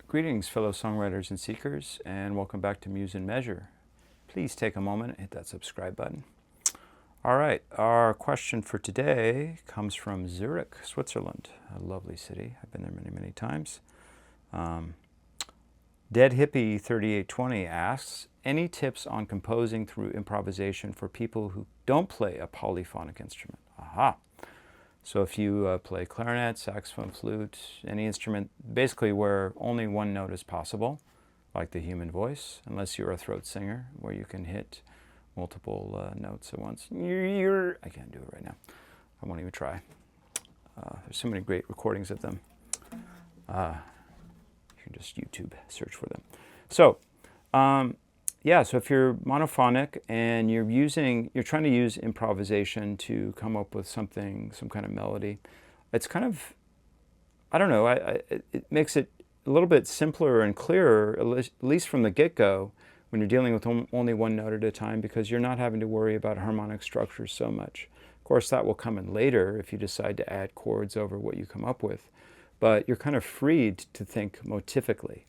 Greetings, fellow songwriters and seekers, and welcome back to Muse and Measure. Please take a moment and hit that subscribe button. All right, our question for today comes from Zurich, Switzerland, a lovely city. I've been there many, many times. Dead Hippie 3820 asks, any tips on composing through improvisation for people who don't play a polyphonic instrument? Aha! So if you play clarinet, saxophone, flute, any instrument, basically where only one note is possible, like the human voice, unless you're a throat singer, where you can hit multiple notes at once. I can't do it right now. I won't even try. There's so many great recordings of them. You can just YouTube search for them. So, so if you're monophonic and you're trying to use improvisation to come up with some kind of melody, it's kind of, I don't know, it makes it a little bit simpler and clearer, at least from the get-go, when you're dealing with only one note at a time, because you're not having to worry about harmonic structures so much. Of course, that will come in later if you decide to add chords over what you come up with, but you're kind of freed to think motifically.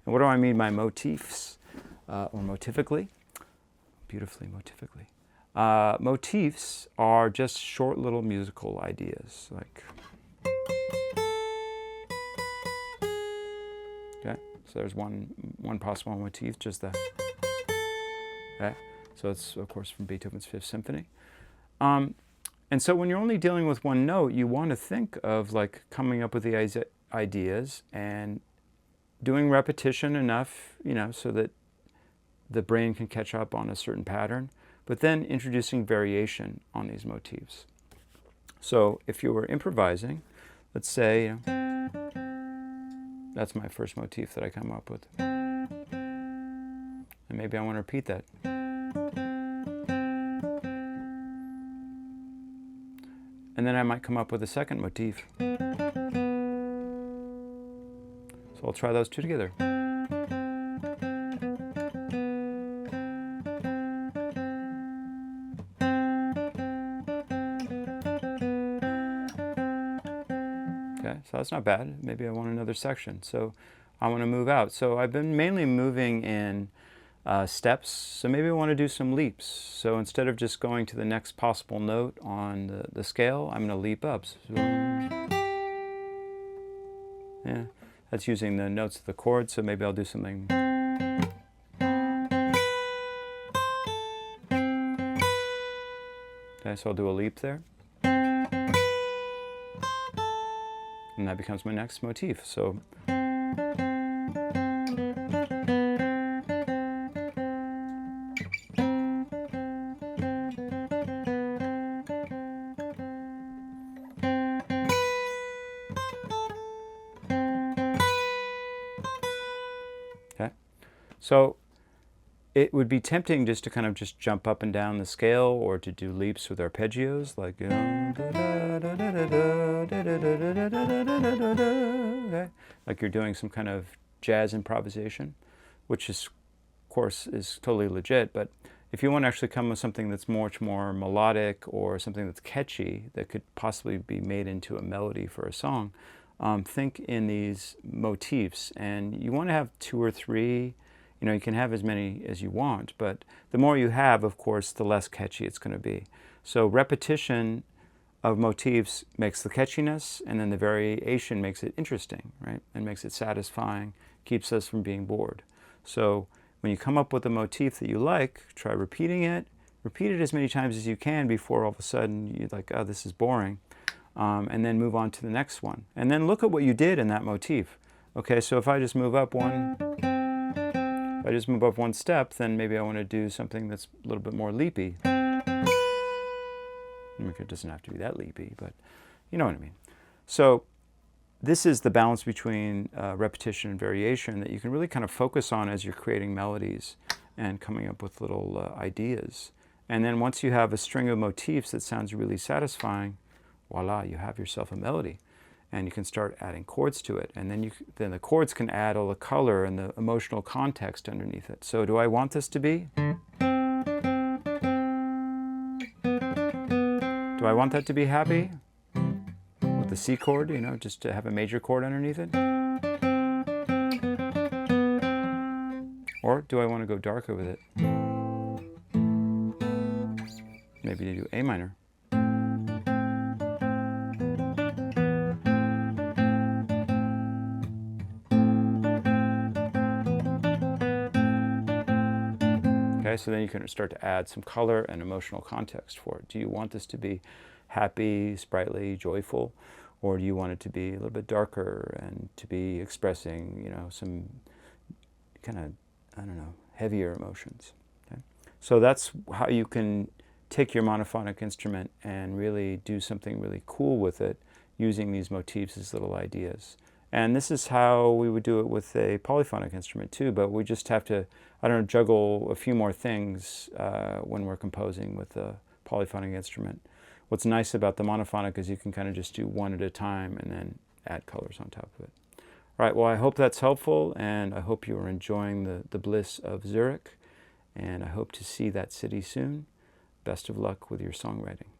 And what do I mean by motifs? Or motifically, beautifully motifically. Motifs are just short little musical ideas, like, okay, so there's one possible motif, just the, okay, so it's of course from Beethoven's Fifth Symphony. And so when you're only dealing with one note, you want to think of like coming up with the ideas and doing repetition enough, so that the brain can catch up on a certain pattern, but then introducing variation on these motifs. So if you were improvising, let's say, that's my first motif that I come up with. And maybe I want to repeat that. And then I might come up with a second motif. So I'll try those two together. So that's not bad. Maybe I want another section. So I want to move out. So I've been mainly moving in steps. So maybe I want to do some leaps. So instead of just going to the next possible note on the scale, I'm going to leap up. So, yeah, that's using the notes of the chord. So maybe I'll do something. Okay, so I'll do a leap there. And that becomes my next motif. So, okay. So it would be tempting just to kind of just jump up and down the scale, or to do leaps with arpeggios, like, okay, like you're doing some kind of jazz improvisation, which is, of course, is totally legit. But if you want to actually come with something that's much more melodic, or something that's catchy that could possibly be made into a melody for a song, think in these motifs. And you want to have two or three. You can have as many as you want, but the more you have, of course, the less catchy it's going to be. So repetition of motifs makes the catchiness, and then the variation makes it interesting, right? And makes it satisfying, keeps us from being bored. So when you come up with a motif that you like, try repeating it. Repeat it as many times as you can before all of a sudden you're like, oh, this is boring. And then move on to the next one. And then look at what you did in that motif. Okay, so if I just move up one step, then maybe I want to do something that's a little bit more leapy. It doesn't have to be that leapy, but you know what I mean. So this is the balance between repetition and variation that you can really kind of focus on as you're creating melodies and coming up with little ideas. And then once you have a string of motifs that sounds really satisfying, voila, you have yourself a melody. And you can start adding chords to it. And then the chords can add all the color and the emotional context underneath it. So do I want this to be? Do I want that to be happy? With the C chord, just to have a major chord underneath it? Or do I want to go darker with it? Maybe to do A minor. Okay, so then you can start to add some color and emotional context for it. Do you want this to be happy, sprightly, joyful? Or do you want it to be a little bit darker and to be expressing, you know, some kind of, I don't know, heavier emotions? Okay? So that's how you can take your monophonic instrument and really do something really cool with it using these motifs as little ideas. And this is how we would do it with a polyphonic instrument too, but we just have to, I don't know, juggle a few more things when we're composing with a polyphonic instrument. What's nice about the monophonic is you can kind of just do one at a time and then add colors on top of it. All right, well, I hope that's helpful, and I hope you are enjoying the bliss of Zurich, and I hope to see that city soon. Best of luck with your songwriting.